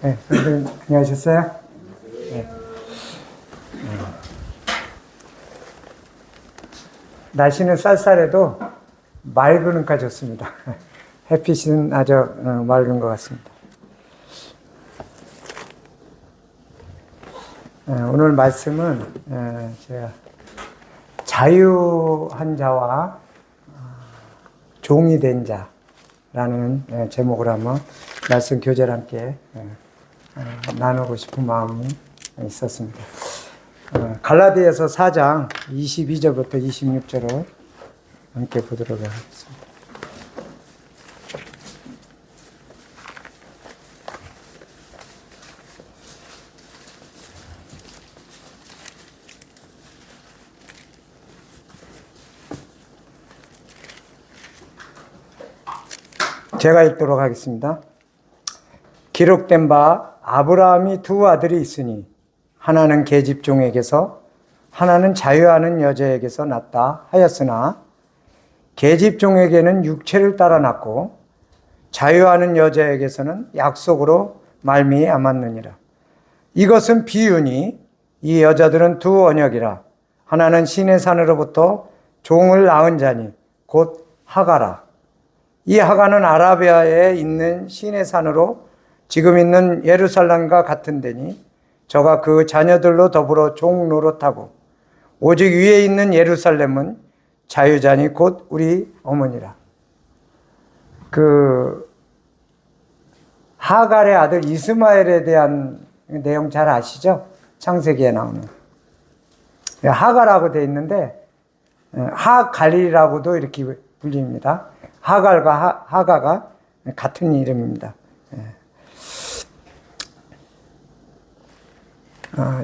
네, 선생님 안녕하셨어요? 네. 날씨는 쌀쌀해도 맑으니까 좋습니다. 햇빛은 아주 맑은 것 같습니다. 오늘 말씀은 제가 자유한 자와 종이 된 자라는 제목으로 한번 말씀 교제를 함께 나누고 싶은 마음이 있었습니다. 갈라디아서 4장 22절부터 26절을 함께 보도록 하겠습니다. 제가 읽도록 하겠습니다. 기록된 바 아브라함이 두 아들이 있으니 하나는 계집종에게서 하나는 자유하는 여자에게서 났다 하였으나 계집종에게는 육체를 따라 났고 자유하는 여자에게서는 약속으로 말미암았느니라. 이것은 비유니 이 여자들은 두 언역이라. 하나는 시내 산으로부터 종을 낳은 자니 곧 하가라. 이 하가는 아라비아에 있는 시내 산으로 지금 있는 예루살렘과 같은 데니 저가 그 자녀들로 더불어 종 노릇하고 오직 위에 있는 예루살렘은 자유자니 곧 우리 어머니라. 그 하갈의 아들 이스마엘에 대한 내용 잘 아시죠? 창세기에 나오는 하갈하고 되어 있는데 하갈이라고도 이렇게 불립니다. 하갈과 하가가 같은 이름입니다.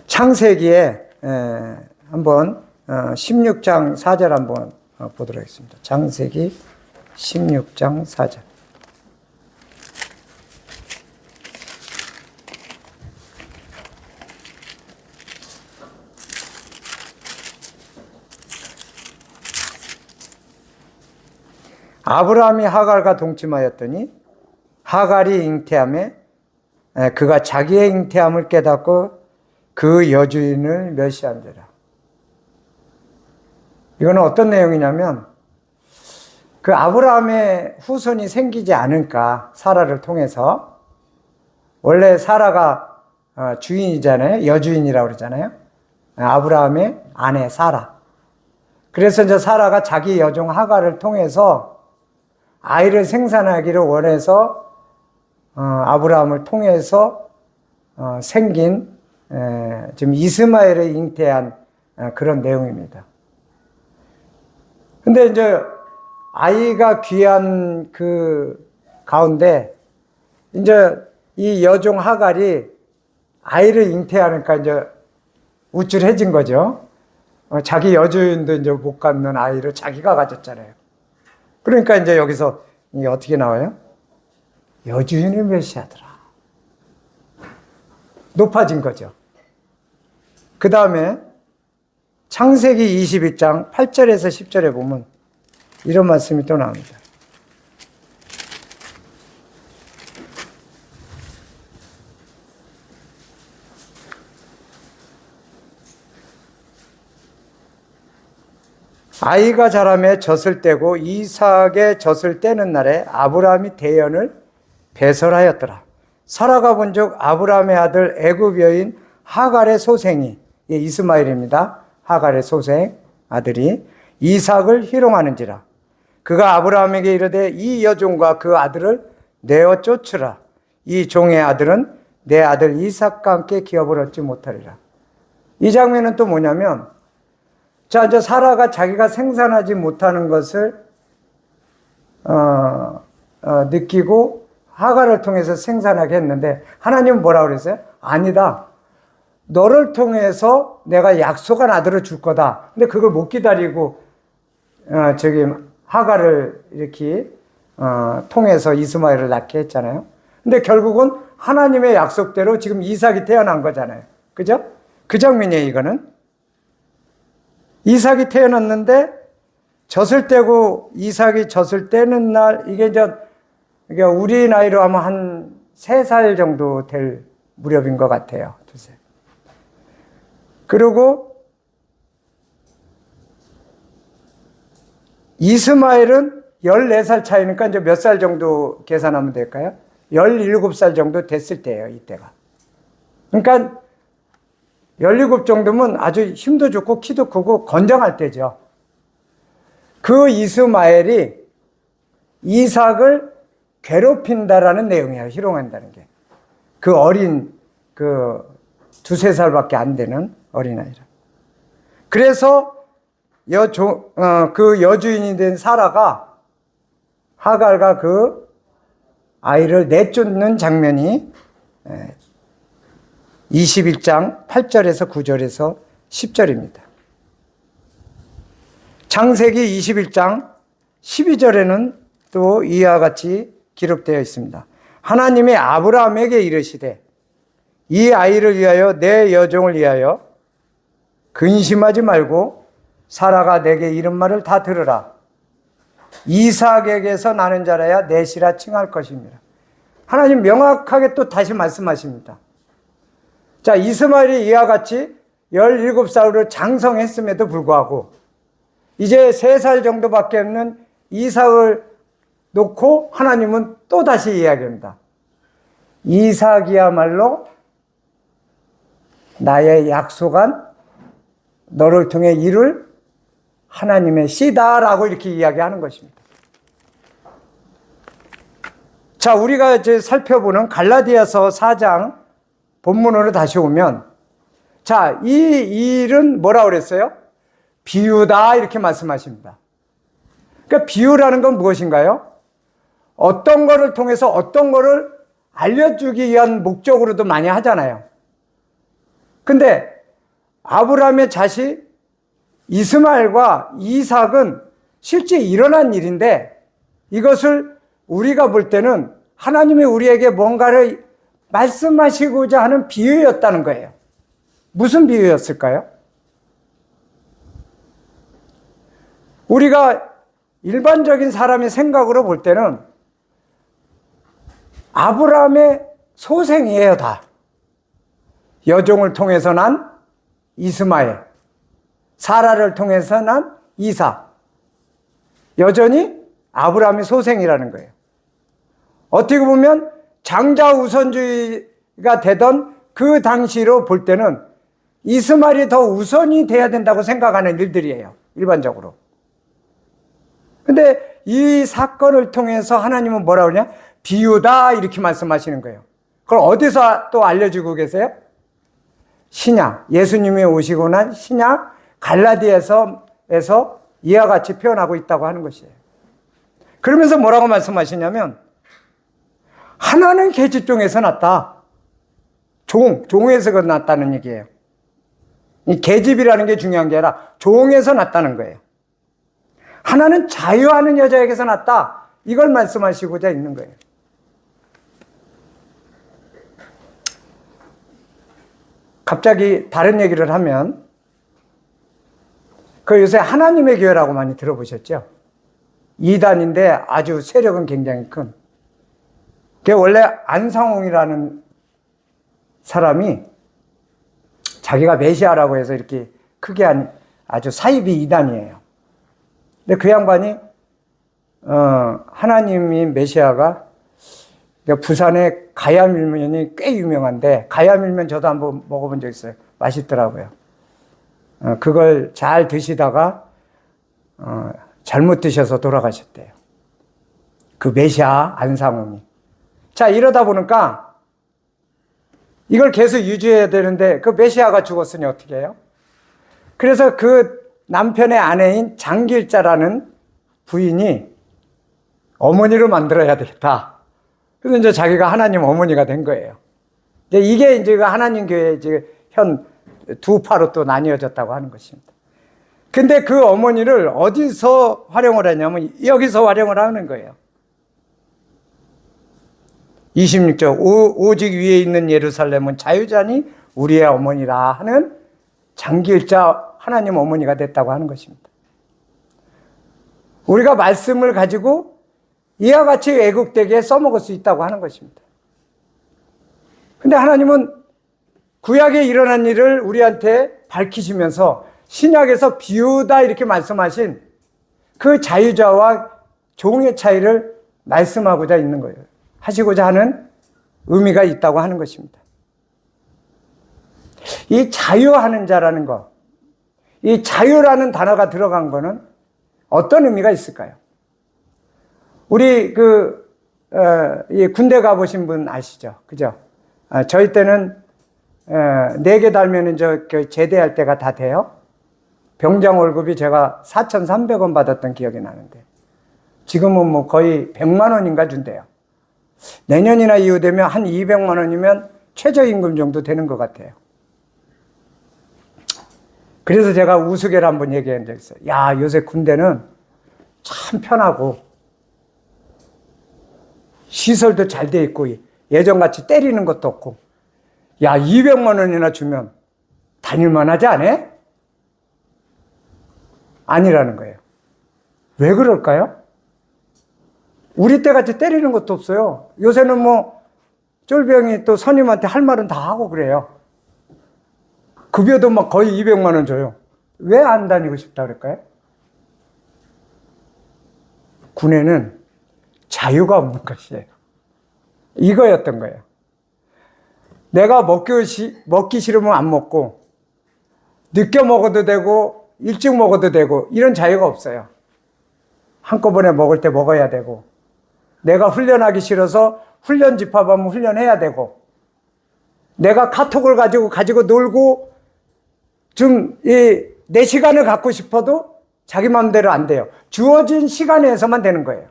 창세기에 한번 16장 4절 한번 보도록 하겠습니다. 창세기 16장 4절. 아브라함이 하갈과 동침하였더니 하갈이 잉태함에 그가 자기의 잉태함을 깨닫고 그 여주인을 멸시한대라. 이거는 어떤 내용이냐면 그 아브라함의 후손이 생기지 않을까, 사라를 통해서. 원래 사라가 주인이잖아요. 여주인이라고 그러잖아요. 아브라함의 아내 사라. 그래서 이제 사라가 자기 여종 하갈을 통해서 아이를 생산하기를 원해서 아브라함을 통해서 생긴 지금 이스마엘을 잉태한 그런 내용입니다. 근데 이제 아이가 귀한 그 가운데 이제 이 여종 하갈이 아이를 잉태하니까 이제 우쭐해진 거죠. 자기 여주인도 이제 못 갖는 아이를 자기가 가졌잖아요. 그러니까 이제 여기서 이게 어떻게 나와요? 여주인을 멸시하더라. 높아진 거죠. 그 다음에 창세기 22장 8절에서 10절에 보면 이런 말씀이 또 나옵니다. 아이가 자라매 젖을 떼고 이삭의 젖을 떼는 날에 아브라함이 대연을 배설하였더라. 사라가 본즉 아브라함의 아들 애굽 여인 하갈의 소생이, 이스마엘입니다. 하갈의 소생 아들이 이삭을 희롱하는지라. 그가 아브라함에게 이르되 이 여종과 그 아들을 내어 쫓으라. 이 종의 아들은 내 아들 이삭과 함께 기업을 얻지 못하리라. 이 장면은 또 뭐냐면, 자, 이제 사라가 자기가 생산하지 못하는 것을 느끼고 하갈을 통해서 생산하게 했는데 하나님은 뭐라고 그랬어요? 아니다. 너를 통해서 내가 약속한 아들을 줄 거다. 근데 그걸 못 기다리고 하갈을 이렇게 통해서 이스마엘을 낳게 했잖아요. 근데 결국은 하나님의 약속대로 지금 이삭이 태어난 거잖아요. 그죠? 그 장면이에요, 이거는. 이삭이 태어났는데 젖을 떼고 이삭이 젖을 떼는 날, 이게 이제 우리 나이로 하면 한 3살 정도 될 무렵인 것 같아요. 2살. 그리고 이스마엘은 14살 차이니까 이제 몇 살 정도 계산하면 될까요? 17살 정도 됐을 때예요, 이때가. 그러니까 17 정도면 아주 힘도 좋고 키도 크고 건장할 때죠. 그 이스마엘이 이삭을 괴롭힌다라는 내용이에요. 희롱한다는 게. 그 어린, 그 2-3살밖에 안 되는 어린아이라. 그래서 그 여주인이 된 사라가 하갈과 그 아이를 내쫓는 장면이 21장 8절에서 9절에서 10절입니다. 창세기 21장 12절에는 또 이와 같이 기록되어 있습니다. 하나님이 아브라함에게 이르시되 이 아이를 위하여 내 여종을 위하여 근심하지 말고 사라가 내게 이른 말을 다 들으라. 이삭에게서 나는 자라야 넷이라 칭할 것입니다. 하나님 명확하게 또 다시 말씀하십니다. 자, 이스마엘이 이와 같이 17살로 장성했음에도 불구하고 이제 3살 정도밖에 없는 이삭을 놓고 하나님은 또 다시 이야기합니다. 이삭이야말로 나의 약속한 너를 통해 이룰 하나님의 씨다라고 이렇게 이야기하는 것입니다. 자, 우리가 이제 살펴보는 갈라디아서 4장 본문으로 다시 오면, 자, 이 일은 뭐라 그랬어요? 비유다 이렇게 말씀하십니다. 그러니까 비유라는 건 무엇인가요? 어떤 거를 통해서 어떤 거를 알려주기 위한 목적으로도 많이 하잖아요. 근데 아브라함의 자식 이스마엘과 이삭은 실제 일어난 일인데 이것을 우리가 볼 때는 하나님이 우리에게 뭔가를 말씀하시고자 하는 비유였다는 거예요. 무슨 비유였을까요? 우리가 일반적인 사람의 생각으로 볼 때는 아브라함의 소생이에요, 다. 여종을 통해서 난 이스마엘, 사라를 통해서 난 이삭. 여전히 아브라함의 소생이라는 거예요. 어떻게 보면 장자 우선주의가 되던 그 당시로 볼 때는 이스마엘이 더 우선이 돼야 된다고 생각하는 일들이에요, 일반적으로. 근데 이 사건을 통해서 하나님은 뭐라고 그러냐? 비유다 이렇게 말씀하시는 거예요. 그걸 어디서 또 알려주고 계세요? 신약, 예수님이 오시고 난 신약 갈라디아서에서 이와 같이 표현하고 있다고 하는 것이에요. 그러면서 뭐라고 말씀하시냐면 하나는 계집종에서 났다. 종에서 났다는 얘기예요. 이 계집이라는 게 중요한 게 아니라 종에서 났다는 거예요. 하나는 자유하는 여자에게서 났다. 이걸 말씀하시고자 있는 거예요. 갑자기 다른 얘기를 하면 그 요새 하나님의 교회라고 많이 들어보셨죠? 이단인데 아주 세력은 굉장히 큰. 그게 원래 안상홍이라는 사람이 자기가 메시아라고 해서 이렇게 크게 한 아주 사이비 이단이에요. 근데 그 양반이 하나님이 메시아가 부산에 가야밀면이 꽤 유명한데 가야밀면 저도 한번 먹어본 적 있어요. 맛있더라고요. 그걸 잘 드시다가 잘못 드셔서 돌아가셨대요. 그 메시아 안상홍이. 자, 이러다 보니까 이걸 계속 유지해야 되는데 그 메시아가 죽었으니 어떻게 해요? 그래서 그 남편의 아내인 장길자라는 부인이 어머니를 만들어야 되겠다. 그래서 이제 자기가 하나님 어머니가 된 거예요. 이게 이제 하나님 교회 현 두 파로 또 나뉘어졌다고 하는 것입니다. 근데 그 어머니를 어디서 활용을 하냐면 여기서 활용을 하는 거예요. 26절 오직 위에 있는 예루살렘은 자유자니 우리의 어머니라 하는 장길자 하나님 어머니가 됐다고 하는 것입니다. 우리가 말씀을 가지고 이와 같이 왜곡되게 써먹을 수 있다고 하는 것입니다. 근데 하나님은 구약에 일어난 일을 우리한테 밝히시면서 신약에서 비유다 이렇게 말씀하신 그 자유자와 종의 차이를 말씀하고자 있는 거예요. 하시고자 하는 의미가 있다고 하는 것입니다. 이 자유하는 자라는 것, 이 자유라는 단어가 들어간 거는 어떤 의미가 있을까요? 우리 이 군대 가보신 분 아시죠? 그죠? 저희 때는 4개 달면은 제대할 때가 다 돼요. 병장 월급이 제가 4,300원 받았던 기억이 나는데 지금은 뭐 거의 100만 원인가 준대요. 내년이나 이후 되면 한 200만 원이면 최저임금 정도 되는 것 같아요. 그래서 제가 우스개를 한번 얘기한 적 있어요. 야, 요새 군대는 참 편하고 시설도 잘 돼 있고 예전같이 때리는 것도 없고 야, 200만 원이나 주면 다닐만 하지 않아? 아니라는 거예요. 왜 그럴까요? 우리 때같이 때리는 것도 없어요. 요새는 뭐 쫄병이 또 선임한테 할 말은 다 하고 그래요. 급여도 막 거의 200만 원 줘요. 왜 안 다니고 싶다 그럴까요? 군에는 자유가 없는 것이에요. 이거였던 거예요. 내가 먹기 싫으면 안 먹고 늦게 먹어도 되고 일찍 먹어도 되고 이런 자유가 없어요. 한꺼번에 먹을 때 먹어야 되고 내가 훈련하기 싫어서 훈련 집합하면 훈련해야 되고 내가 카톡을 가지고 놀고 좀 내 시간을 갖고 싶어도 자기 마음대로 안 돼요. 주어진 시간에서만 되는 거예요.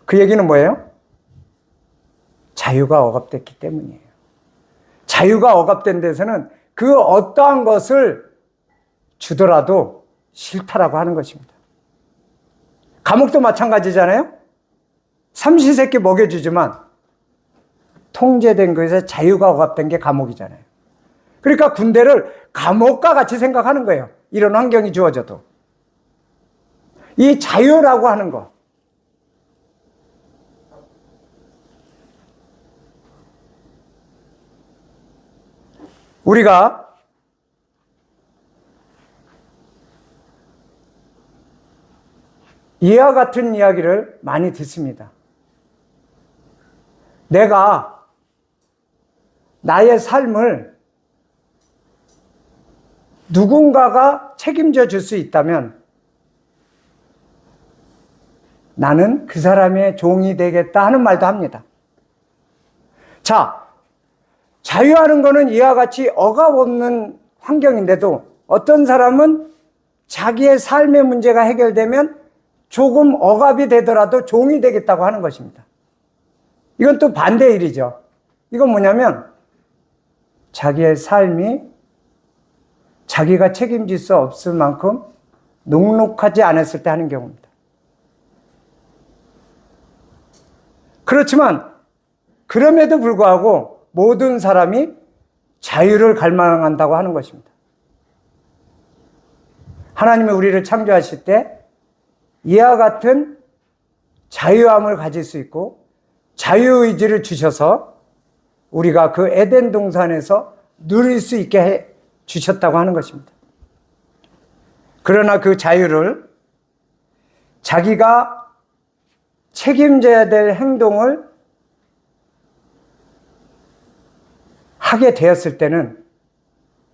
그 얘기는 뭐예요? 자유가 억압됐기 때문이에요. 자유가 억압된 데서는 그 어떠한 것을 주더라도 싫다라고 하는 것입니다. 감옥도 마찬가지잖아요. 삼시세끼 먹여주지만 통제된 것에서 자유가 억압된 게 감옥이잖아요. 그러니까 군대를 감옥과 같이 생각하는 거예요. 이런 환경이 주어져도. 이 자유라고 하는 거. 우리가 이와 같은 이야기를 많이 듣습니다. 내가 나의 삶을 누군가가 책임져 줄 수 있다면 나는 그 사람의 종이 되겠다 하는 말도 합니다. 자, 자유하는 거는 이와 같이 억압 없는 환경인데도 어떤 사람은 자기의 삶의 문제가 해결되면 조금 억압이 되더라도 종이 되겠다고 하는 것입니다. 이건 또 반대의 일이죠. 이건 뭐냐면 자기의 삶이 자기가 책임질 수 없을 만큼 녹록하지 않았을 때 하는 경우입니다. 그렇지만 그럼에도 불구하고 모든 사람이 자유를 갈망한다고 하는 것입니다. 하나님이 우리를 창조하실 때 이와 같은 자유함을 가질 수 있고 자유의지를 주셔서 우리가 그 에덴 동산에서 누릴 수 있게 해 주셨다고 하는 것입니다. 그러나 그 자유를 자기가 책임져야 될 행동을 하게 되었을 때는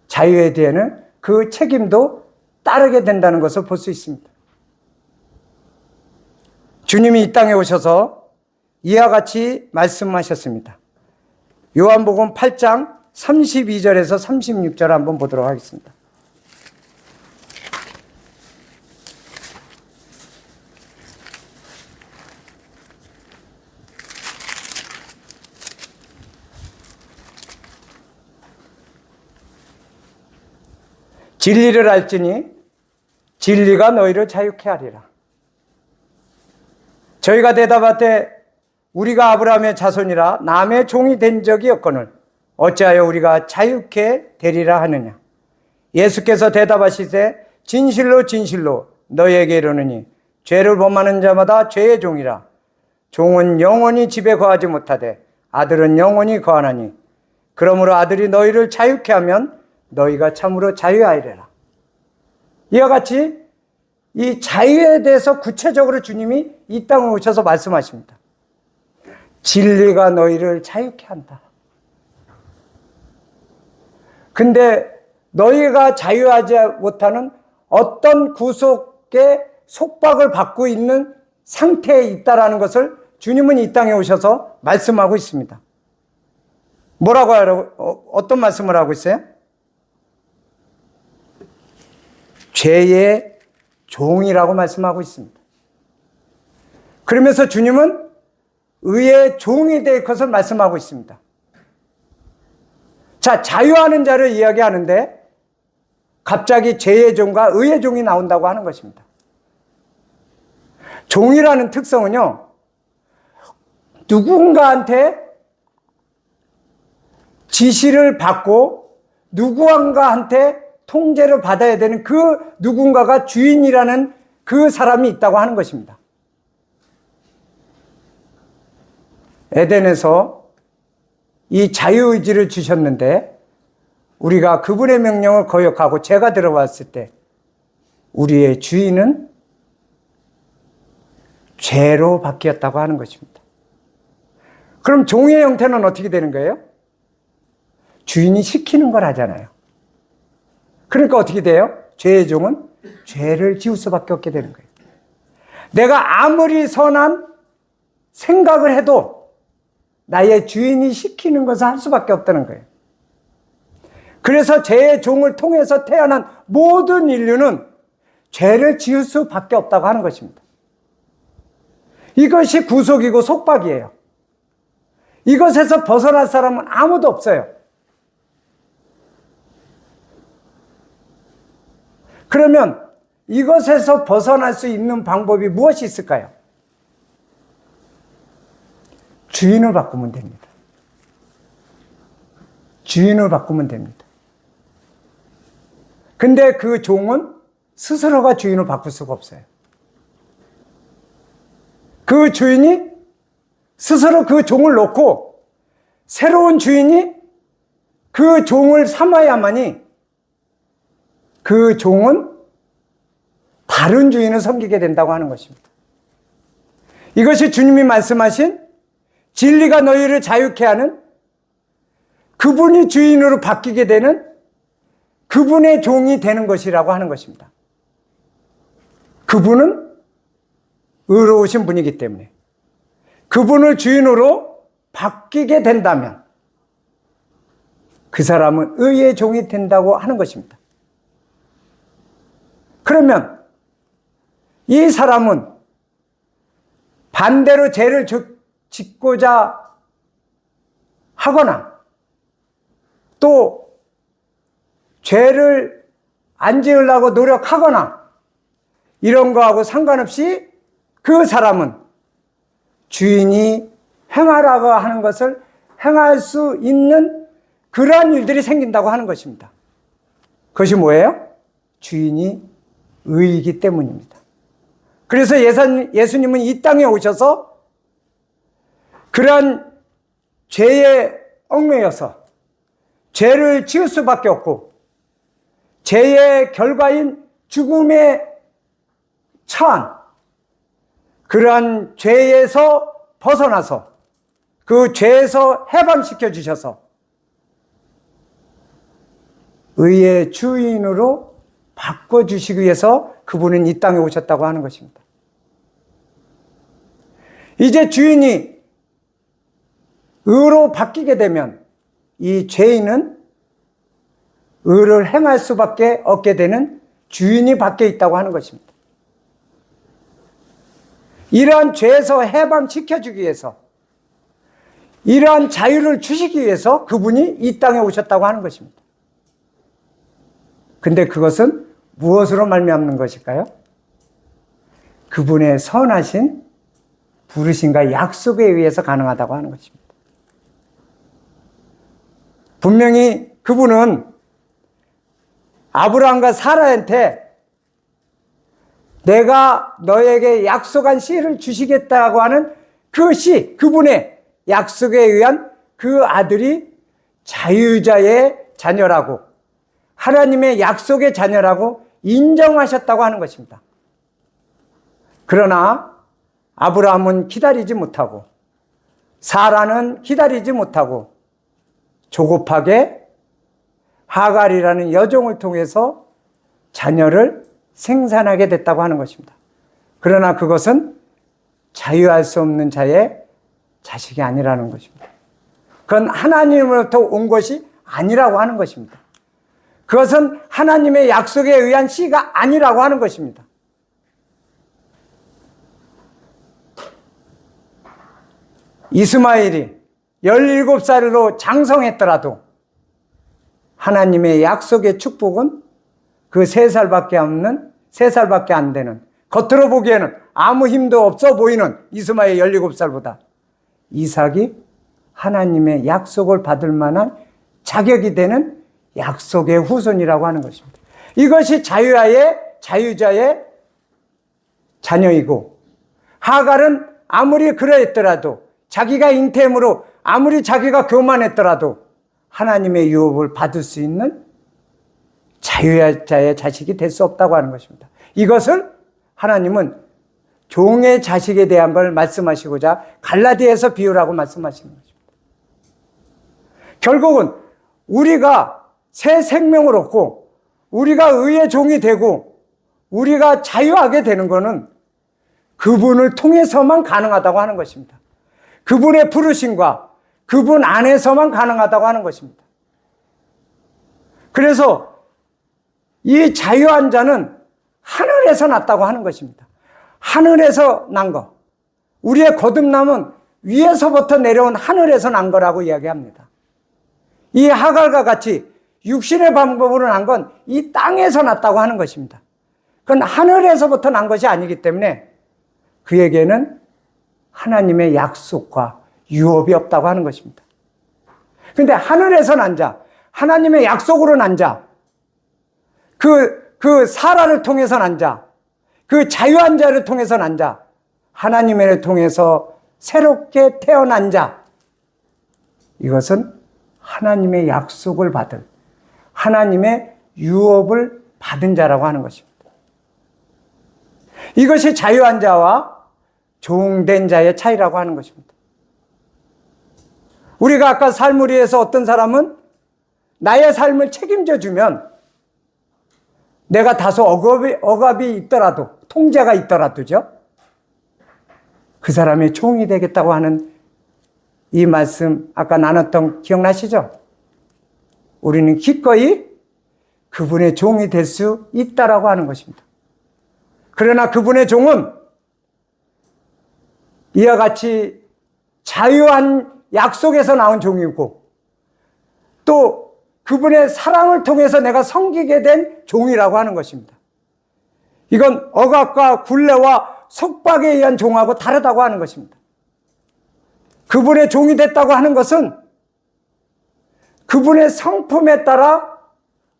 자유에 대해는 그 책임도 따르게 된다는 것을 볼 수 있습니다. 주님이 이 땅에 오셔서 이와 같이 말씀하셨습니다. 요한복음 8장 32절에서 36절 한번 보도록 하겠습니다. 진리를 알지니 진리가 너희를 자유케 하리라. 저희가 대답하되 우리가 아브라함의 자손이라 남의 종이 된 적이 없거늘 어찌하여 우리가 자유케 되리라 하느냐. 예수께서 대답하시되 진실로 진실로 너희에게 이르노니 죄를 범하는 자마다 죄의 종이라. 종은 영원히 집에 거하지 못하되 아들은 영원히 거하나니 그러므로 아들이 너희를 자유케 하면 너희가 참으로 자유하리라. 이와 같이 이 자유에 대해서 구체적으로 주님이 이 땅에 오셔서 말씀하십니다. 진리가 너희를 자유케 한다. 근데 너희가 자유하지 못하는 어떤 구속의 속박을 받고 있는 상태에 있다라는 것을 주님은 이 땅에 오셔서 말씀하고 있습니다. 뭐라고 하라고, 어떤 말씀을 하고 있어요? 죄의 종이라고 말씀하고 있습니다. 그러면서 주님은 의의 종이 될 것을 말씀하고 있습니다. 자, 자유하는 자를 이야기하는데 갑자기 죄의 종과 의의 종이 나온다고 하는 것입니다. 종이라는 특성은요, 누군가한테 지시를 받고 누구한테 통제를 받아야 되는 그 누군가가 주인이라는 그 사람이 있다고 하는 것입니다. 에덴에서 이 자유의지를 주셨는데 우리가 그분의 명령을 거역하고 죄가 들어왔을 때 우리의 주인은 죄로 바뀌었다고 하는 것입니다. 그럼 종의 형태는 어떻게 되는 거예요? 주인이 시키는 걸 하잖아요. 그러니까 어떻게 돼요? 죄의 종은 죄를 지을 수밖에 없게 되는 거예요. 내가 아무리 선한 생각을 해도 나의 주인이 시키는 것을 할 수밖에 없다는 거예요. 그래서 죄의 종을 통해서 태어난 모든 인류는 죄를 지을 수밖에 없다고 하는 것입니다. 이것이 구속이고 속박이에요. 이것에서 벗어날 사람은 아무도 없어요. 그러면 이것에서 벗어날 수 있는 방법이 무엇이 있을까요? 주인을 바꾸면 됩니다. 주인을 바꾸면 됩니다. 근데 그 종은 스스로가 주인을 바꿀 수가 없어요. 그 주인이 스스로 그 종을 놓고 새로운 주인이 그 종을 삼아야만이 그 종은 다른 주인을 섬기게 된다고 하는 것입니다. 이것이 주님이 말씀하신 진리가 너희를 자유케 하는 그분이 주인으로 바뀌게 되는 그분의 종이 되는 것이라고 하는 것입니다. 그분은 의로우신 분이기 때문에 그분을 주인으로 바뀌게 된다면 그 사람은 의의 종이 된다고 하는 것입니다. 그러면 이 사람은 반대로 죄를 짓고자 하거나 또 죄를 안 지으려고 노력하거나 이런 거하고 상관없이 그 사람은 주인이 행하라고 하는 것을 행할 수 있는 그러한 일들이 생긴다고 하는 것입니다. 그것이 뭐예요? 주인이 의이기 때문입니다. 그래서 예수님은 이 땅에 오셔서 그러한 죄에 얽매여서 죄를 지을 수밖에 없고 죄의 결과인 죽음에 처한 그러한 죄에서 벗어나서 그 죄에서 해방시켜 주셔서 의의 주인으로 바꿔주시기 위해서 그분은 이 땅에 오셨다고 하는 것입니다. 이제 주인이 의로 바뀌게 되면 이 죄인은 의를 행할 수밖에 없게 되는 주인이 밖에 있다고 하는 것입니다. 이러한 죄에서 해방시켜주기 위해서 이러한 자유를 주시기 위해서 그분이 이 땅에 오셨다고 하는 것입니다. 근데 그것은 무엇으로 말미암는 것일까요? 그분의 선하신 부르심과 약속에 의해서 가능하다고 하는 것입니다. 분명히 그분은 아브라함과 사라한테 내가 너에게 약속한 씨를 주시겠다고 하는 그 씨, 그분의 약속에 의한 그 아들이 자유자의 자녀라고, 하나님의 약속의 자녀라고 인정하셨다고 하는 것입니다. 그러나 아브라함은 기다리지 못하고, 사라는 기다리지 못하고 조급하게 하갈이라는 여종을 통해서 자녀를 생산하게 됐다고 하는 것입니다. 그러나 그것은 자유할 수 없는 자의 자식이 아니라는 것입니다. 그건 하나님으로부터 온 것이 아니라고 하는 것입니다. 그것은 하나님의 약속에 의한 씨가 아니라고 하는 것입니다. 이스마엘이 17살로 장성했더라도 하나님의 약속의 축복은 그 3살밖에 안 되는, 겉으로 보기에는 아무 힘도 없어 보이는 이스마엘 17살보다 이삭이 하나님의 약속을 받을 만한 자격이 되는 약속의 후손이라고 하는 것입니다. 이것이 자유자의 자녀이고, 하갈은 아무리 그러했더라도, 자기가 잉태함으로 아무리 자기가 교만했더라도 하나님의 유업을 받을 수 있는 자유자의 자식이 될 수 없다고 하는 것입니다. 이것을 하나님은 종의 자식에 대한 걸 말씀하시고자 갈라디아에서 비유라고 말씀하시는 것입니다. 결국은 우리가 새 생명을 얻고 우리가 의의 종이 되고 우리가 자유하게 되는 것은 그분을 통해서만 가능하다고 하는 것입니다. 그분의 부르심과 그분 안에서만 가능하다고 하는 것입니다. 그래서 이 자유한 자는 하늘에서 났다고 하는 것입니다. 하늘에서 난 것. 우리의 거듭남은 위에서부터 내려온 하늘에서 난 거라고 이야기합니다. 이 하갈과 같이 육신의 방법으로 난 건 이 땅에서 났다고 하는 것입니다. 그건 하늘에서부터 난 것이 아니기 때문에 그에게는 하나님의 약속과 유업이 없다고 하는 것입니다. 그런데 하늘에서 난 자, 하나님의 약속으로 난 자, 그 사라를 통해서 난 자, 그 자유한 자를 통해서 난 자, 하나님을 통해서 새롭게 태어난 자, 이것은 하나님의 약속을 받은, 하나님의 유업을 받은 자라고 하는 것입니다. 이것이 자유한 자와 종된 자의 차이라고 하는 것입니다. 우리가 아까 삶을 위해서 어떤 사람은 나의 삶을 책임져 주면 내가 다소 억압이 있더라도, 통제가 있더라도죠, 그 사람의 종이 되겠다고 하는 이 말씀 아까 나눴던 기억나시죠? 우리는 기꺼이 그분의 종이 될 수 있다라고 하는 것입니다. 그러나 그분의 종은 이와 같이 자유한 약속에서 나온 종이고, 또 그분의 사랑을 통해서 내가 섬기게 된 종이라고 하는 것입니다. 이건 억압과 굴레와 속박에 의한 종하고 다르다고 하는 것입니다. 그분의 종이 됐다고 하는 것은 그분의 성품에 따라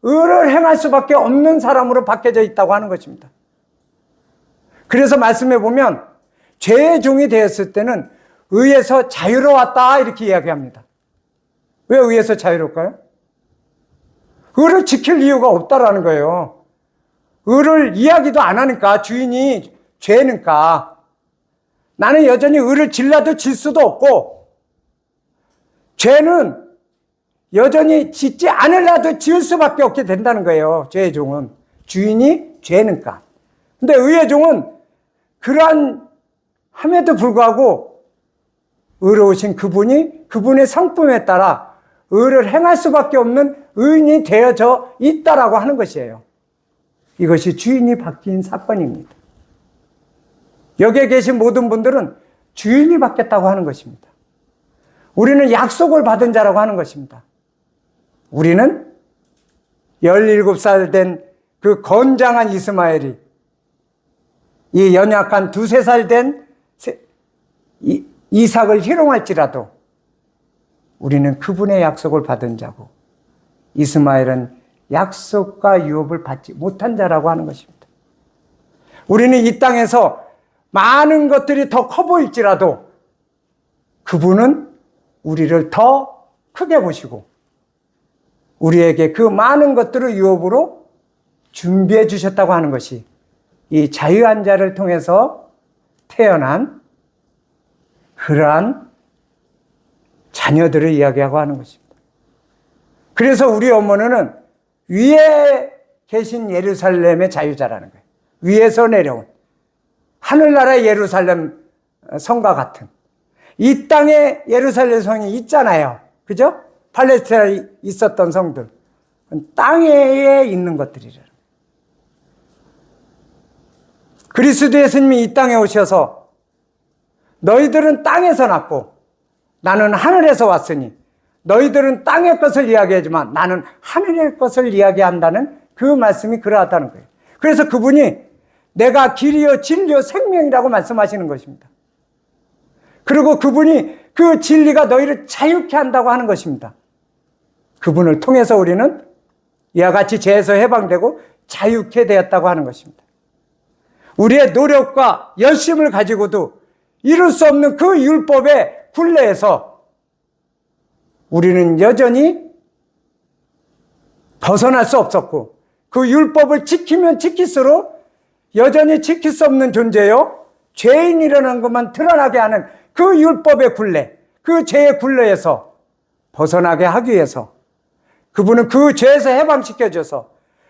의를 행할 수밖에 없는 사람으로 바뀌어져 있다고 하는 것입니다. 그래서 말씀해 보면 죄의 종이 되었을 때는 의에서 자유로웠다 이렇게 이야기합니다. 왜 의에서 자유로울까요? 의를 지킬 이유가 없다라는 거예요. 의를 이야기도 안 하니까, 주인이 죄니까 나는 여전히 의를 질라도 질 수도 없고, 죄는 여전히 짓지 않으려도 지을 수밖에 없게 된다는 거예요. 죄의 종은 주인이 죄니까. 근데 의의 종은 그러한 함에도 불구하고 의로우신 그분이 그분의 성품에 따라 의를 행할 수밖에 없는 의인이 되어져 있다라고 하는 것이에요. 이것이 주인이 바뀐 사건입니다. 여기에 계신 모든 분들은 주인이 바뀌었다고 하는 것입니다. 우리는 약속을 받은 자라고 하는 것입니다. 우리는 17살 된 그 건장한 이스마엘이 이 연약한 2-3살 된 이삭을 희롱할지라도 우리는 그분의 약속을 받은 자고, 이스마엘은 약속과 유업을 받지 못한 자라고 하는 것입니다. 우리는 이 땅에서 많은 것들이 더 커 보일지라도 그분은 우리를 더 크게 보시고 우리에게 그 많은 것들을 유업으로 준비해 주셨다고 하는 것이 이 자유한 자를 통해서 태어난 그러한 자녀들을 이야기하고 하는 것입니다. 그래서 우리 어머니는 위에 계신 예루살렘의 자유자라는 거예요. 위에서 내려온 하늘나라의 예루살렘 성과 같은 이 땅에 예루살렘 성이 있잖아요. 그죠? 팔레스타인에 있었던 성들 땅에 있는 것들이래요. 그리스도 예수님이 이 땅에 오셔서 너희들은 땅에서 났고 나는 하늘에서 왔으니 너희들은 땅의 것을 이야기하지만 나는 하늘의 것을 이야기한다는 그 말씀이 그러하다는 거예요. 그래서 그분이 내가 길이요 진리요 생명이라고 말씀하시는 것입니다. 그리고 그분이 그 진리가 너희를 자유케 한다고 하는 것입니다. 그분을 통해서 우리는 이와 같이 죄에서 해방되고 자유케 되었다고 하는 것입니다. 우리의 노력과 열심을 가지고도 이룰 수 없는 그 율법의 굴레에서 우리는 여전히 벗어날 수 없었고 그 율법을 지키면 지킬수록 여전히 지킬 수 없는 존재요 죄인이라는 것만 드러나게 하는 그 율법의 굴레, 그 죄의 굴레에서 벗어나게 하기 위해서 그분은 그 죄에서 해방시켜줘서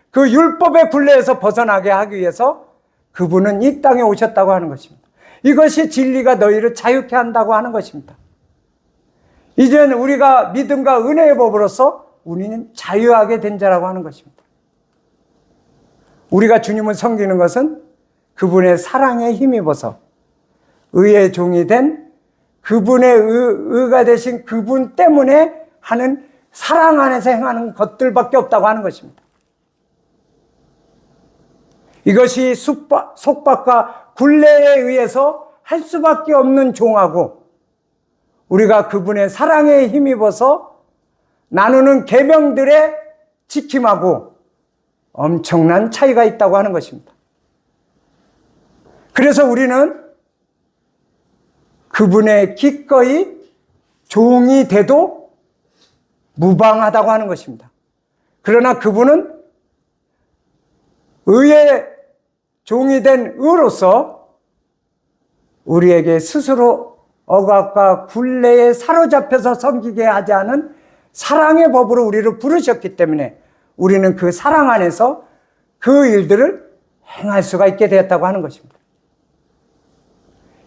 그 율법의 굴레에서 벗어나게 하기 위해서 그분은 이 땅에 오셨다고 하는 것입니다. 이것이 진리가 너희를 자유케 한다고 하는 것입니다. 이제는 우리가 믿음과 은혜의 법으로서 우리는 자유하게 된 자라고 하는 것입니다. 우리가 주님을 섬기는 것은 그분의 사랑에 힘입어서 의의 종이 된 그분의 의가 되신 그분 때문에 하는 사랑 안에서 행하는 것들밖에 없다고 하는 것입니다. 이것이 속박과 굴레에 의해서 할 수밖에 없는 종하고 우리가 그분의 사랑에 힘입어서 나누는 계명들의 지킴하고 엄청난 차이가 있다고 하는 것입니다. 그래서 우리는 그분의 기꺼이 종이 돼도 무방하다고 하는 것입니다. 그러나 그분은 의의 종이 된 의로서 우리에게 스스로 억압과 굴레에 사로잡혀서 섬기게 하지 않은 사랑의 법으로 우리를 부르셨기 때문에 우리는 그 사랑 안에서 그 일들을 행할 수가 있게 되었다고 하는 것입니다.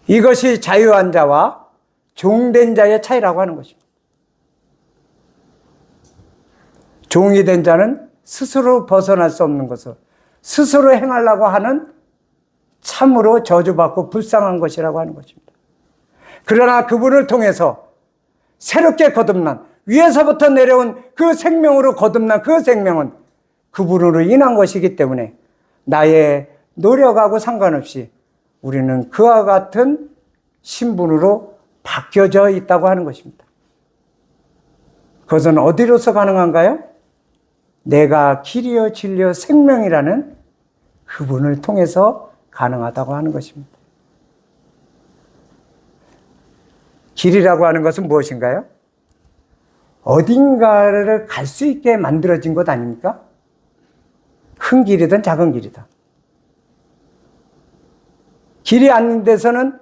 이것이 자유한 자와 종된 자의 차이라고 하는 것입니다. 종이 된 자는 스스로 벗어날 수 없는 것을 스스로 행하려고 하는 참으로 저주받고 불쌍한 것이라고 하는 것입니다. 그러나 그분을 통해서 새롭게 거듭난 위에서부터 내려온 그 생명으로 거듭난 그 생명은 그분으로 인한 것이기 때문에 나의 노력하고 상관없이 우리는 그와 같은 신분으로 바뀌어져 있다고 하는 것입니다. 그것은 어디로서 가능한가요? 내가 길이요 진리요 생명이라는 그분을 통해서 가능하다고 하는 것입니다. 길이라고 하는 것은 무엇인가요? 어딘가를 갈 수 있게 만들어진 것 아닙니까? 큰 길이든 작은 길이든. 길이 아닌 데서는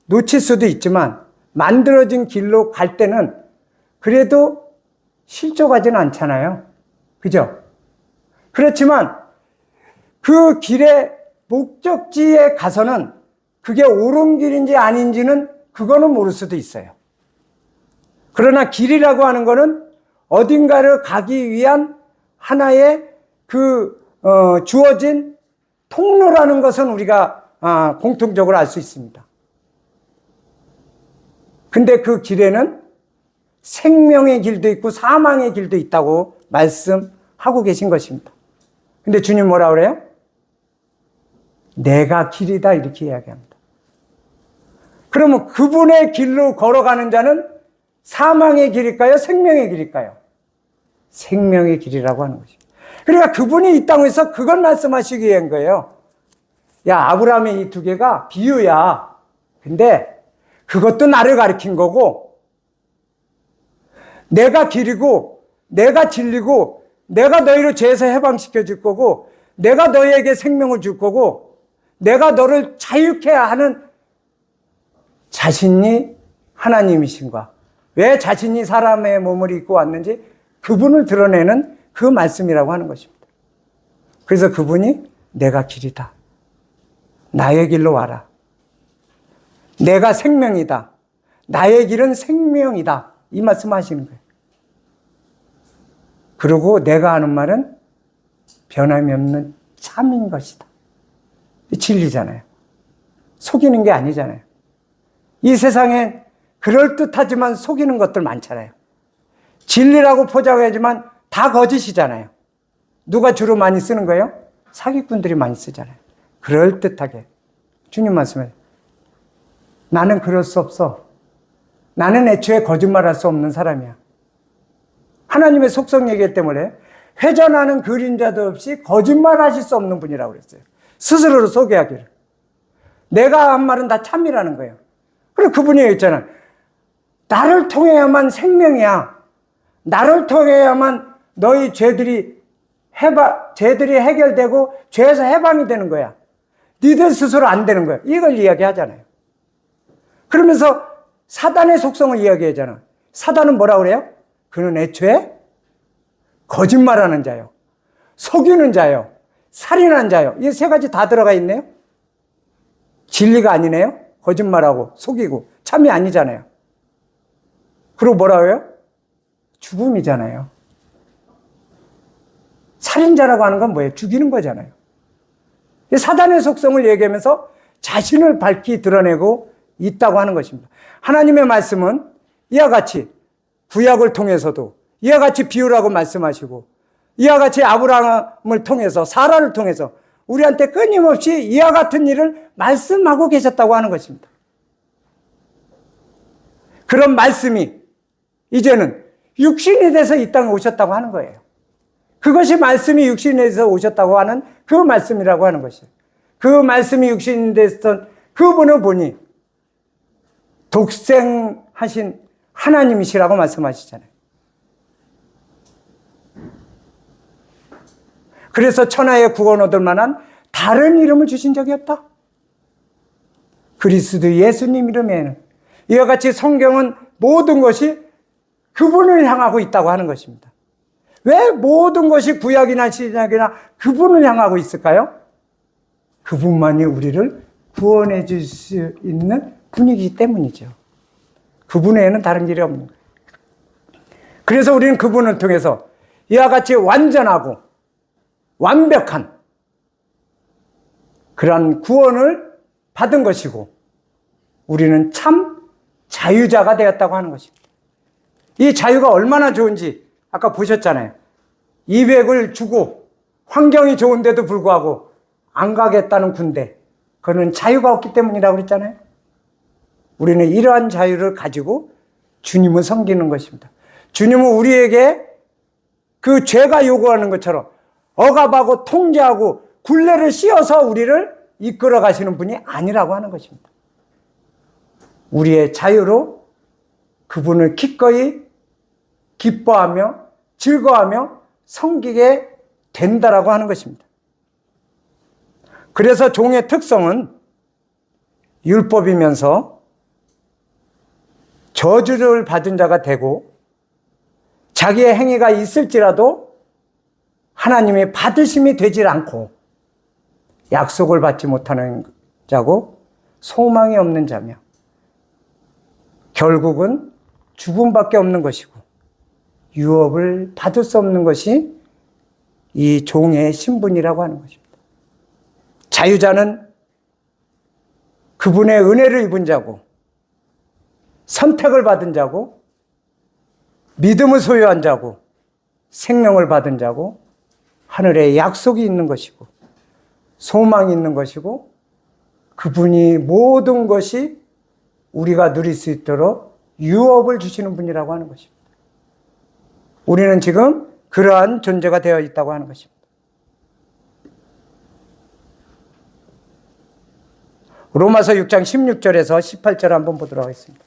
놓칠 수도 있지만 만들어진 길로 갈 때는 그래도 실족하지는 않잖아요. 그죠? 그렇지만 그 길의 목적지에 가서는 그게 옳은 길인지 아닌지는 그거는 모를 수도 있어요. 그러나 길이라고 하는 거는 어딘가를 가기 위한 하나의 주어진 통로라는 것은 우리가 공통적으로 알 수 있습니다. 근데 그 길에는 생명의 길도 있고 사망의 길도 있다고 말씀하고 계신 것입니다. 근데 주님 뭐라 그래요? 내가 길이다 이렇게 이야기합니다. 그러면 그분의 길로 걸어가는 자는 사망의 길일까요? 생명의 길일까요? 생명의 길이라고 하는 것입니다. 그러니까 그분이 이 땅에서 그걸 말씀하시기 위한 거예요. 야, 아브라함의 이 두 개가 비유야. 근데 그것도 나를 가리킨 거고 내가 길이고 내가 진리고 내가 너희를 죄에서 해방시켜 줄 거고 내가 너희에게 생명을 줄 거고 내가 너를 자유케 하는 자신이 하나님이신가. 왜 자신이 사람의 몸을 입고 왔는지 그분을 드러내는 그 말씀이라고 하는 것입니다. 그래서 그분이 내가 길이다. 나의 길로 와라. 내가 생명이다. 나의 길은 생명이다. 이 말씀 하시는 거예요. 그리고 내가 하는 말은 변함이 없는 참인 것이다. 진리잖아요. 속이는 게 아니잖아요. 이 세상에 그럴듯하지만 속이는 것들 많잖아요. 진리라고 포장하지만 다 거짓이잖아요. 누가 주로 많이 쓰는 거예요? 사기꾼들이 많이 쓰잖아요. 그럴듯하게. 주님 말씀에 나는 그럴 수 없어. 나는 애초에 거짓말할 수 없는 사람이야. 하나님의 속성 얘기 때문에 회전하는 그림자도 없이 거짓말하실 수 없는 분이라고 그랬어요. 스스로를 소개하기를. 내가 한 말은 다 참이라는 거예요. 그리고 그분이 있잖아. 나를 통해야만 생명이야. 나를 통해야만 너희 죄들이 해결되고 죄에서 해방이 되는 거야. 니들 스스로 안 되는 거야. 이걸 이야기하잖아요. 그러면서 사단의 속성을 이야기하잖아. 사단은 뭐라고 그래요? 그는 애초에 거짓말하는 자요. 속이는 자요. 살인한 자요. 이 세 가지 다 들어가 있네요. 진리가 아니네요. 거짓말하고 속이고 참이 아니잖아요. 그리고 뭐라고 해요? 죽음이잖아요. 살인자라고 하는 건 뭐예요? 죽이는 거잖아요. 사단의 속성을 얘기하면서 자신을 밝히 드러내고 있다고 하는 것입니다. 하나님의 말씀은 이와 같이 구약을 통해서도 이와 같이 비유라고 말씀하시고 이와 같이 아브라함을 통해서 사라를 통해서 우리한테 끊임없이 이와 같은 일을 말씀하고 계셨다고 하는 것입니다. 그런 말씀이 이제는 육신이 돼서 이 땅에 오셨다고 하는 거예요. 그것이 말씀이 육신이 돼서 오셨다고 하는 그 말씀이라고 하는 것이에요. 그 말씀이 육신이 됐던 그분을 보니 독생하신 하나님이시라고 말씀하시잖아요. 그래서 천하의 구원 얻을 만한 다른 이름을 주신 적이 없다. 그리스도 예수님 이름에는 이와 같이 성경은 모든 것이 그분을 향하고 있다고 하는 것입니다. 왜 모든 것이 구약이나 신약이나 그분을 향하고 있을까요? 그분만이 우리를 구원해 줄 수 있는 분이기 때문이죠. 그분 외에는 다른 길이 없는 거예요. 그래서 우리는 그분을 통해서 이와 같이 완전하고 완벽한 그러한 구원을 받은 것이고 우리는 참 자유자가 되었다고 하는 것입니다. 이 자유가 얼마나 좋은지 아까 보셨잖아요. 200을 주고 환경이 좋은데도 불구하고 안 가겠다는 군대. 그거는 자유가 없기 때문이라고 그랬잖아요. 우리는 이러한 자유를 가지고 주님을 섬기는 것입니다. 주님은 우리에게 그 죄가 요구하는 것처럼 억압하고 통제하고 굴레를 씌워서 우리를 이끌어 가시는 분이 아니라고 하는 것입니다. 우리의 자유로 그분을 기꺼이 기뻐하며 즐거워하며 섬기게 된다라고 하는 것입니다. 그래서 종의 특성은 율법이면서 저주를 받은 자가 되고 자기의 행위가 있을지라도 하나님의 받으심이 되질 않고 약속을 받지 못하는 자고 소망이 없는 자며 결국은 죽음밖에 없는 것이고 유업을 받을 수 없는 것이 이 종의 신분이라고 하는 것입니다. 자유자는 그분의 은혜를 입은 자고 선택을 받은 자고 믿음을 소유한 자고 생명을 받은 자고 하늘에 약속이 있는 것이고 소망이 있는 것이고 그분이 모든 것이 우리가 누릴 수 있도록 유업을 주시는 분이라고 하는 것입니다. 우리는 지금 그러한 존재가 되어 있다고 하는 것입니다. 로마서 6장 16절에서 18절 한번 보도록 하겠습니다.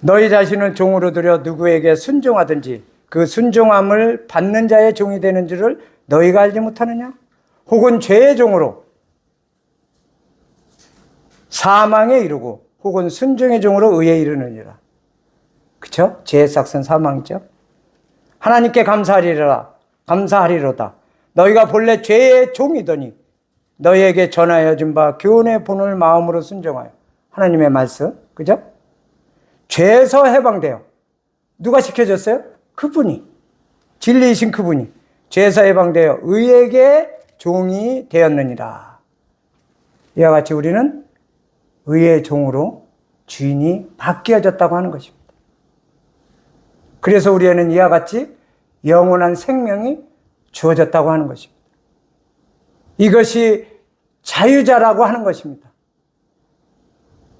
너희 자신을 종으로 들여 누구에게 순종하든지 그 순종함을 받는 자의 종이 되는 줄을 너희가 알지 못하느냐? 혹은 죄의 종으로 사망에 이르고 혹은 순종의 종으로 의에 이르느니라. 그쵸? 죄의 삭은 사망이죠. 하나님께 감사하리로다. 너희가 본래 죄의 종이더니 너희에게 전하여 준 바 교훈의 본을 마음으로 순종하여. 하나님의 말씀, 그죠? 죄에서 해방되어. 누가 시켜줬어요? 그분이, 진리이신 그분이 죄에서 해방되어 의에게 종이 되었느니라. 이와 같이 우리는 의의 종으로 주인이 바뀌어졌다고 하는 것입니다. 그래서 우리에는 이와 같이 영원한 생명이 주어졌다고 하는 것입니다. 이것이 자유자라고 하는 것입니다.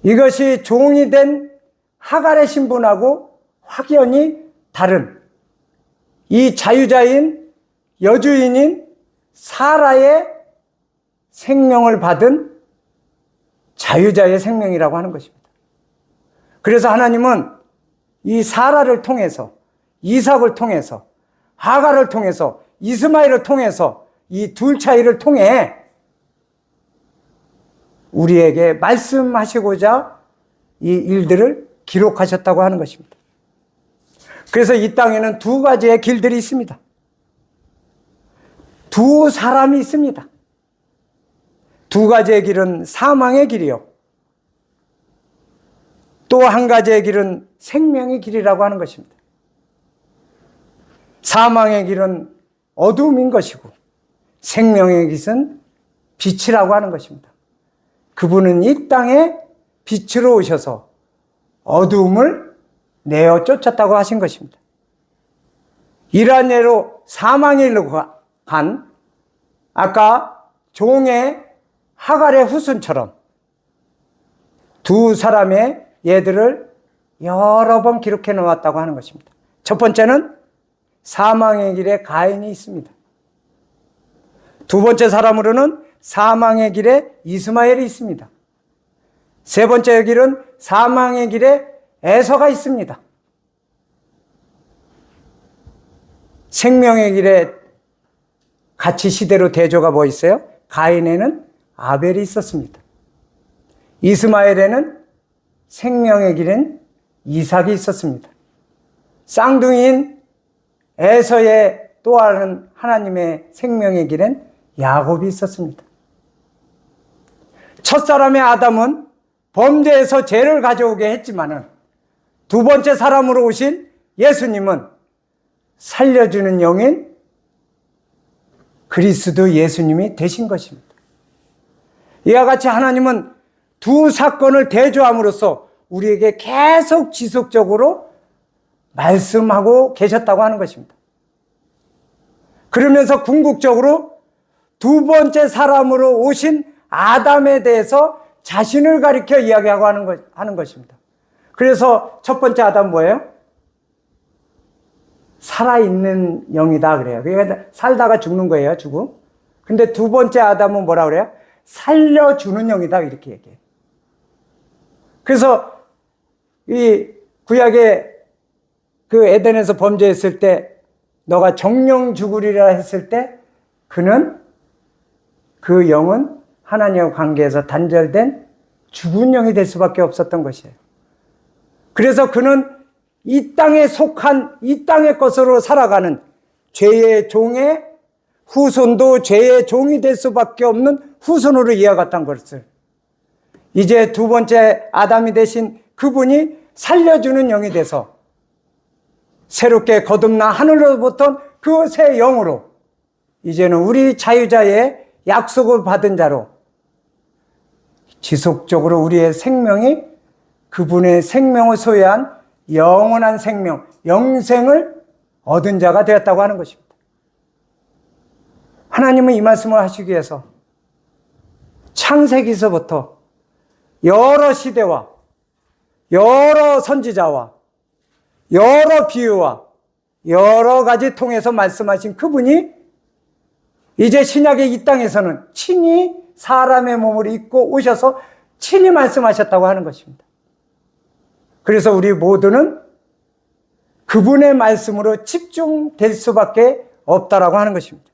이것이 종이 된 하갈의 신분하고 확연히 다른 이 자유자인 여주인인 사라의 생명을 받은 자유자의 생명이라고 하는 것입니다. 그래서 하나님은 이 사라를 통해서, 이삭을 통해서, 하갈을 통해서, 이스마엘을 통해서, 이 둘 차이를 통해 우리에게 말씀하시고자 이 일들을 기록하셨다고 하는 것입니다. 그래서 이 땅에는 두 가지의 길들이 있습니다. 두 사람이 있습니다. 두 가지의 길은 사망의 길이요, 또 한 가지의 길은 생명의 길이라고 하는 것입니다. 사망의 길은 어둠인 것이고 생명의 길은 빛이라고 하는 것입니다. 그분은 이 땅에 빛으로 오셔서 어둠을 내어 쫓았다고 하신 것입니다. 이러한 예로 사망의 길로 간 아까 종의 하갈의 후손처럼 두 사람의 예들을 여러 번 기록해 놓았다고 하는 것입니다. 첫 번째는 사망의 길에 가인이 있습니다. 두 번째 사람으로는 사망의 길에 이스마엘이 있습니다. 세 번째 길은 사망의 길에 에서가 있습니다. 생명의 길에 같이 시대로 대조가 뭐 있어요? 가인에는 아벨이 있었습니다. 이스마엘에는 생명의 길은 이삭이 있었습니다. 쌍둥이인 에서의 또 다른 하나님의 생명의 길엔 야곱이 있었습니다. 첫사람의 아담은 범죄에서 죄를 가져오게 했지만은 두 번째 사람으로 오신 예수님은 살려주는 영인 그리스도 예수님이 되신 것입니다. 이와 같이 하나님은 두 사건을 대조함으로써 우리에게 계속 지속적으로 말씀하고 계셨다고 하는 것입니다. 그러면서 궁극적으로 두 번째 사람으로 오신 아담에 대해서 자신을 가리켜 이야기하고 하는 것입니다. 그래서 첫 번째 아담 뭐예요? 살아있는 영이다 그래요. 그러니까 살다가 죽는 거예요, 죽음. 근데 두 번째 아담은 뭐라 그래요? 살려주는 영이다 이렇게 얘기해요. 그래서 이 구약의 그 에덴에서 범죄했을 때 너가 정령 죽으리라 했을 때 그는 그 영은 하나님과 관계에서 단절된 죽은 영이 될 수밖에 없었던 것이에요. 그래서 그는 이 땅에 속한 이 땅의 것으로 살아가는 죄의 종의 후손도 죄의 종이 될 수밖에 없는 후손으로 이어갔던 것을 이제 두 번째 아담이 되신 그분이 살려주는 영이 돼서 새롭게 거듭나 하늘로부터 그 새 영으로 이제는 우리 자유자의 약속을 받은 자로 지속적으로 우리의 생명이 그분의 생명을 소유한 영원한 생명, 영생을 얻은 자가 되었다고 하는 것입니다. 하나님은 이 말씀을 하시기 위해서 창세기서부터 여러 시대와 여러 선지자와 여러 비유와 여러 가지 통해서 말씀하신 그분이 이제 신약의 이 땅에서는 친히 사람의 몸을 입고 오셔서 친히 말씀하셨다고 하는 것입니다. 그래서 우리 모두는 그분의 말씀으로 집중될 수밖에 없다라고 하는 것입니다.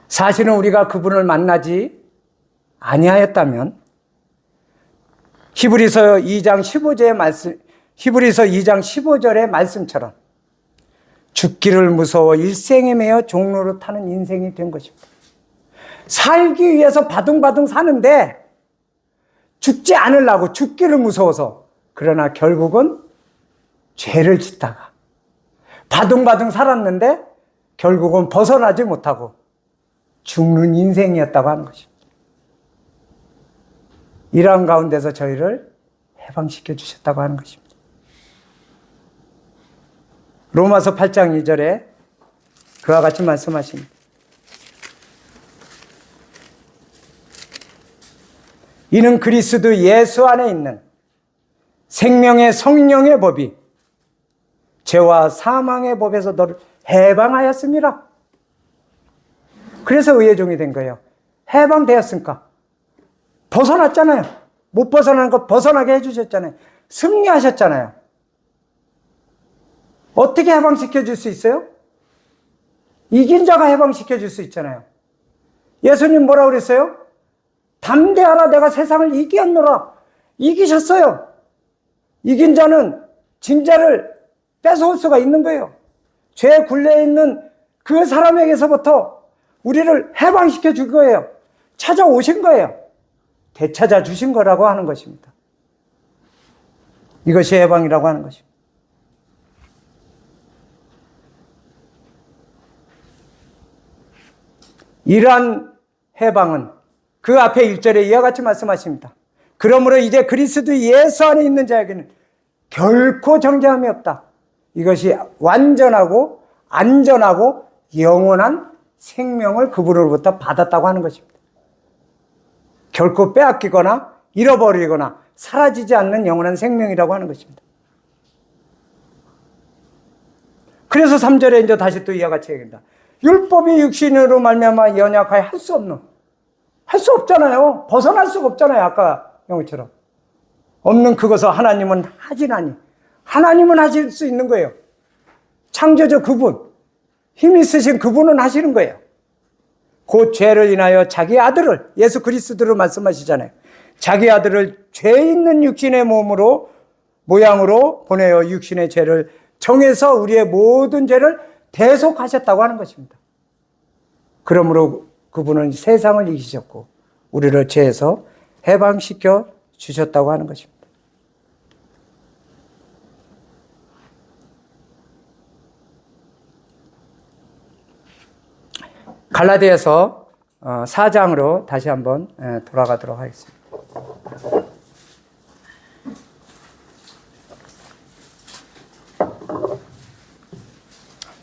사실은 우리가 그분을 만나지 아니하였다면 히브리서 2장 15절의 말씀처럼 죽기를 무서워 일생에 매여 종로로 타는 인생이 된 것입니다. 살기 위해서 바둥바둥 사는데 죽지 않으려고, 죽기를 무서워서, 그러나 결국은 죄를 짓다가 바둥바둥 살았는데 결국은 벗어나지 못하고 죽는 인생이었다고 하는 것입니다. 이러한 가운데서 저희를 해방시켜 주셨다고 하는 것입니다. 로마서 8장 2절에 그와 같이 말씀하십니다. 이는 그리스도 예수 안에 있는 생명의 성령의 법이 죄와 사망의 법에서 너를 해방하였습니다. 그래서 의의 종이 된 거예요. 해방되었으니까. 벗어났잖아요. 못 벗어나는 것 벗어나게 해주셨잖아요. 승리하셨잖아요. 어떻게 해방시켜 줄 수 있어요? 이긴 자가 해방시켜 줄 수 있잖아요. 예수님 뭐라고 그랬어요? 담대하라, 내가 세상을 이기었노라. 이기셨어요. 이긴 자는 진자를 뺏어올 수가 있는 거예요. 죄에 굴려 있는 그 사람에게서부터 우리를 해방시켜 줄 거예요. 찾아오신 거예요. 되찾아 주신 거라고 하는 것입니다. 이것이 해방이라고 하는 것입니다. 이러한 해방은 그 앞에 1절에 이와 같이 말씀하십니다. 그러므로 이제 그리스도 예수 안에 있는 자에게는 결코 정죄함이 없다. 이것이 완전하고 안전하고 영원한 생명을 그분으로부터 받았다고 하는 것입니다. 결코 빼앗기거나 잃어버리거나 사라지지 않는 영원한 생명이라고 하는 것입니다. 그래서 3절에 이제 다시 또 이와 같이 얘기합니다. 율법이 육신으로 말미암아 연약하여 할 수 없는, 할 수 없잖아요. 벗어날 수가 없잖아요. 아까 영어처럼. 없는 그것을 하나님은 하지나니. 하나님은 하실 수 있는 거예요. 창조주 그분, 힘 있으신 그분은 하시는 거예요. 곧 죄를 인하여 자기 아들을, 예수 그리스도로 말씀하시잖아요. 자기 아들을 죄 있는 육신의 모양으로 보내어 육신의 죄를 정해서 우리의 모든 죄를 대속하셨다고 하는 것입니다. 그러므로 그분은 세상을 이기셨고 우리를 죄에서 해방시켜 주셨다고 하는 것입니다. 갈라디아서 4장으로 다시 한번 돌아가도록 하겠습니다.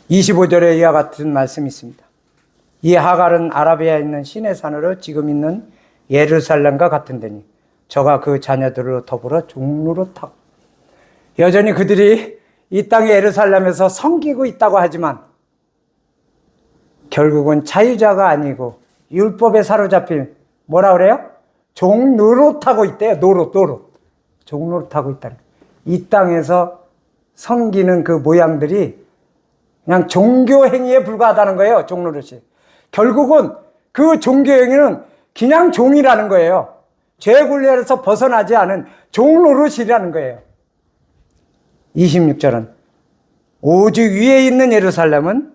(25절에) 이와 같은 말씀이 있습니다. 이 하갈은 아라비아에 있는 신의 산으로 지금 있는 예루살렘과 같은 데니 저가 그 자녀들로 더불어 종로로 타고, 여전히 그들이 이 땅의 예루살렘에서 섬기고 있다고 하지만 결국은 자유자가 아니고 율법에 사로잡힌, 뭐라 그래요? 종노릇하고 있대요. 노릇. 종노릇하고 있다는 거예요. 이 땅에서 섬기는 그 모양들이 그냥 종교 행위에 불과하다는 거예요. 종노릇이. 결국은 그 종교 행위는 그냥 종이라는 거예요. 죄 굴레에서 벗어나지 않은 종노릇이라는 거예요. 26절은 오직 위에 있는 예루살렘은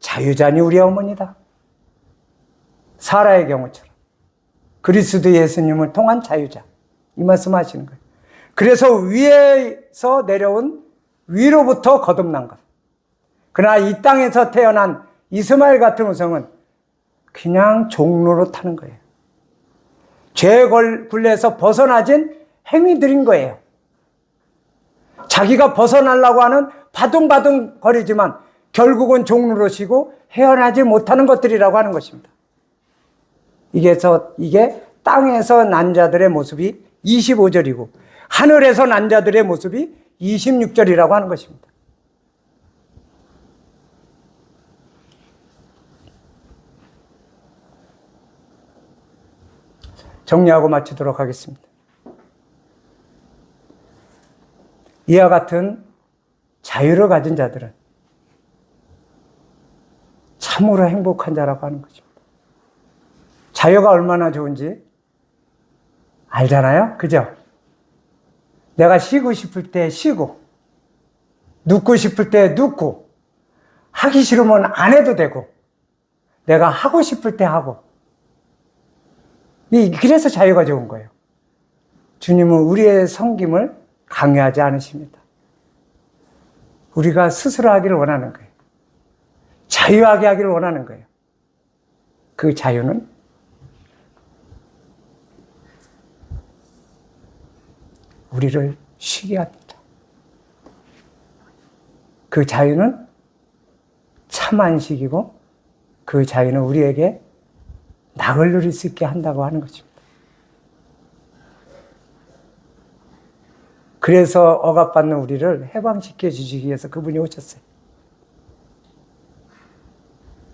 자유자니 우리 어머니다. 사라의 경우처럼 그리스도 예수님을 통한 자유자, 이 말씀 하시는 거예요. 그래서 위에서 내려온, 위로부터 거듭난 것. 그러나 이 땅에서 태어난 이스마엘 같은 우성은 그냥 종로로 타는 거예요. 죄의 굴레에서 벗어나진 행위들인 거예요. 자기가 벗어나려고 하는 바둥바둥 거리지만 결국은 종로로 쉬고 헤어나지 못하는 것들이라고 하는 것입니다. 이게 땅에서 난 자들의 모습이 25절이고 하늘에서 난 자들의 모습이 26절이라고 하는 것입니다. 정리하고 마치도록 하겠습니다. 이와 같은 자유를 가진 자들은 참으로 행복한 자라고 하는 것입니다. 자유가 얼마나 좋은지 알잖아요? 그죠? 내가 쉬고 싶을 때 쉬고, 눕고 싶을 때 눕고, 하기 싫으면 안 해도 되고, 내가 하고 싶을 때 하고. 그래서 자유가 좋은 거예요. 주님은 우리의 섬김을 강요하지 않으십니다. 우리가 스스로 하기를 원하는 거예요. 자유하게 하기를 원하는 거예요. 그 자유는 우리를 쉬게 합니다. 그 자유는 참 안식이고, 그 자유는 우리에게 낙을 누릴 수 있게 한다고 하는 것입니다. 그래서 억압받는 우리를 해방시켜 주시기 위해서 그분이 오셨어요.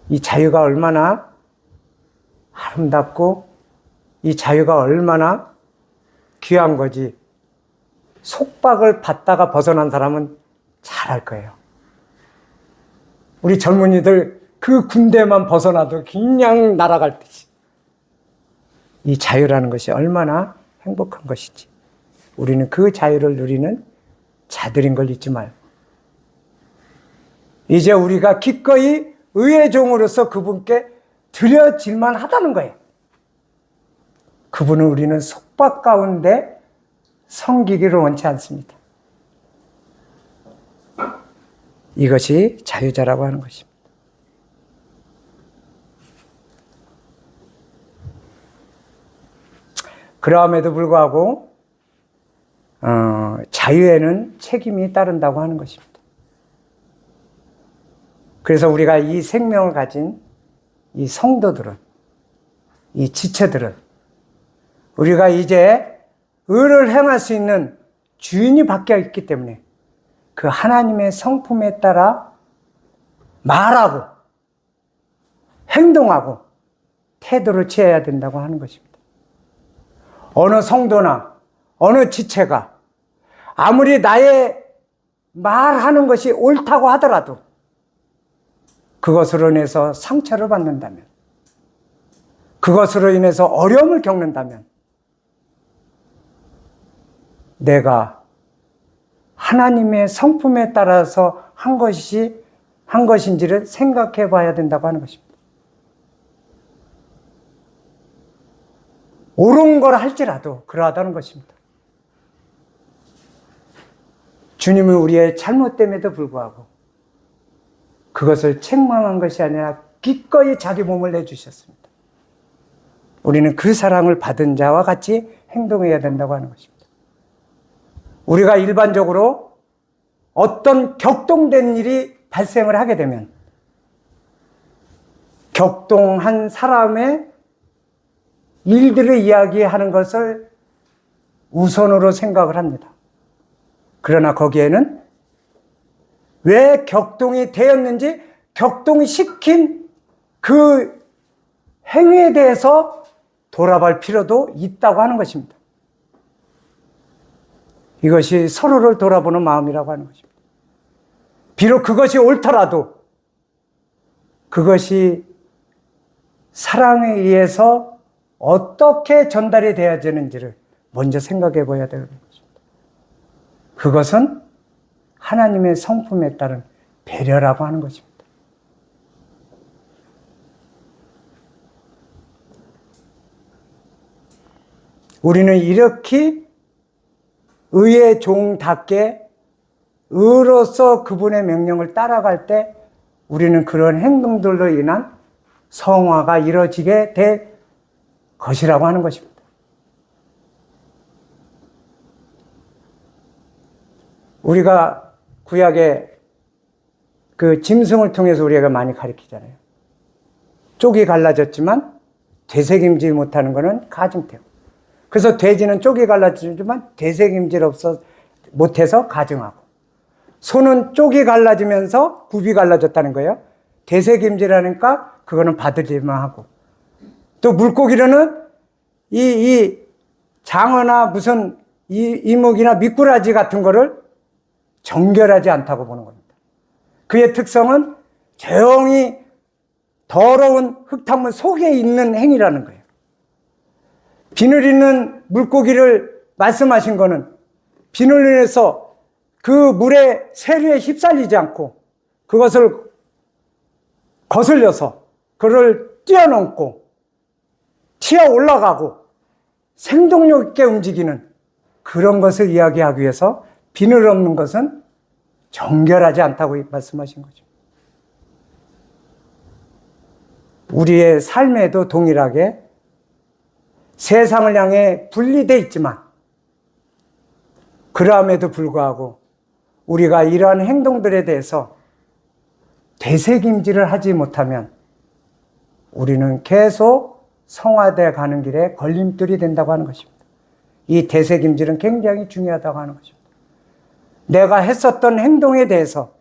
이 자유가 얼마나 아름답고 이 자유가 얼마나 귀한 거지, 속박을 받다가 벗어난 사람은 잘 알 거예요. 우리 젊은이들 그 군대만 벗어나도 그냥 날아갈 듯이. 이 자유라는 것이 얼마나 행복한 것인지 우리는 그 자유를 누리는 자들인 걸 잊지 말고, 이제 우리가 기꺼이 의의 종으로서 그분께 드려질만 하다는 거예요. 그분은 우리는 속박 가운데 섬기기를 원치 않습니다. 이것이 자유자라고 하는 것입니다. 그럼에도 불구하고 자유에는 책임이 따른다고 하는 것입니다. 그래서 우리가 이 생명을 가진 이 성도들은, 이 지체들은 우리가 이제 의를 행할 수 있는 주인이 바뀌어 있기 때문에 그 하나님의 성품에 따라 말하고 행동하고 태도를 취해야 된다고 하는 것입니다. 어느 성도나 어느 지체가 아무리 나의 말하는 것이 옳다고 하더라도 그것으로 인해서 상처를 받는다면, 그것으로 인해서 어려움을 겪는다면 내가 하나님의 성품에 따라서 한 것인지를 생각해 봐야 된다고 하는 것입니다. 옳은 걸 할지라도 그러하다는 것입니다. 주님은 우리의 잘못됨에도 불구하고 그것을 책망한 것이 아니라 기꺼이 자기 몸을 내주셨습니다. 우리는 그 사랑을 받은 자와 같이 행동해야 된다고 하는 것입니다. 우리가 일반적으로 어떤 격동된 일이 발생을 하게 되면 격동한 사람의 일들을 이야기하는 것을 우선으로 생각을 합니다. 그러나 거기에는 왜 격동이 되었는지, 격동시킨 그 행위에 대해서 돌아볼 필요도 있다고 하는 것입니다. 이것이 서로를 돌아보는 마음이라고 하는 것입니다. 비록 그것이 옳더라도 그것이 사랑에 의해서 어떻게 전달이 되어지는지를 먼저 생각해 봐야 되는 것입니다. 그것은 하나님의 성품에 따른 배려라고 하는 것입니다. 우리는 이렇게 의의 종답게 의로서 그분의 명령을 따라갈 때 우리는 그런 행동들로 인한 성화가 이루어지게 될 것이라고 하는 것입니다. 우리가 구약의 그 짐승을 통해서 우리가 많이 가르치잖아요. 쪽이 갈라졌지만 되새김질 못하는 것은 가증태고, 그래서 돼지는 쪽이 갈라지지만 되새김질 못해서 가증하고, 소는 쪽이 갈라지면서 굽이 갈라졌다는 거예요. 되새김질하니까 그거는 받으리만 하고, 또 물고기로는 이 장어나 무슨 이목이나 미꾸라지 같은 거를 정결하지 않다고 보는 겁니다. 그의 특성은 조용히 더러운 흙탕물 속에 있는 행위라는 거예요. 비늘 있는 물고기를 말씀하신 거는 비늘 인해서 그 물의 세류에 휩쓸리지 않고 그것을 거슬려서 그를 뛰어넘고 튀어 올라가고 생동력 있게 움직이는 그런 것을 이야기하기 위해서 비늘 없는 것은 정결하지 않다고 말씀하신 거죠. 우리의 삶에도 동일하게 세상을 향해 분리되어 있지만 그럼에도 불구하고 우리가 이러한 행동들에 대해서 되새김질을 하지 못하면 우리는 계속 성화되어 가는 길에 걸림돌이 된다고 하는 것입니다. 이 되새김질은 굉장히 중요하다고 하는 것입니다. 내가 했었던 행동에 대해서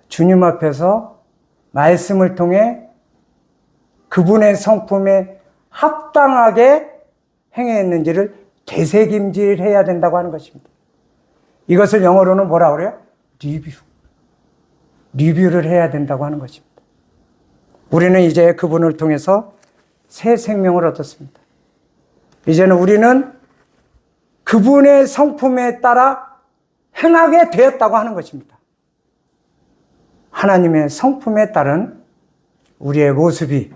주님 앞에서 말씀을 통해 그분의 성품에 합당하게 행했는지를 되새김질해야 된다고 하는 것입니다. 이것을 영어로는 뭐라 그래요? 리뷰를 해야 된다고 하는 것입니다. 우리는 이제 그분을 통해서 새 생명을 얻었습니다. 이제는 우리는 그분의 성품에 따라 행하게 되었다고 하는 것입니다. 하나님의 성품에 따른 우리의 모습이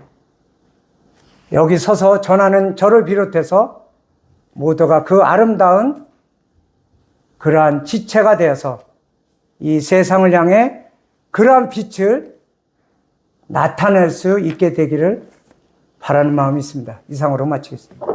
여기 서서 전하는 저를 비롯해서 모두가 그 아름다운 그러한 지체가 되어서 이 세상을 향해 그러한 빛을 나타낼 수 있게 되기를 바라는 마음이 있습니다. 이상으로 마치겠습니다.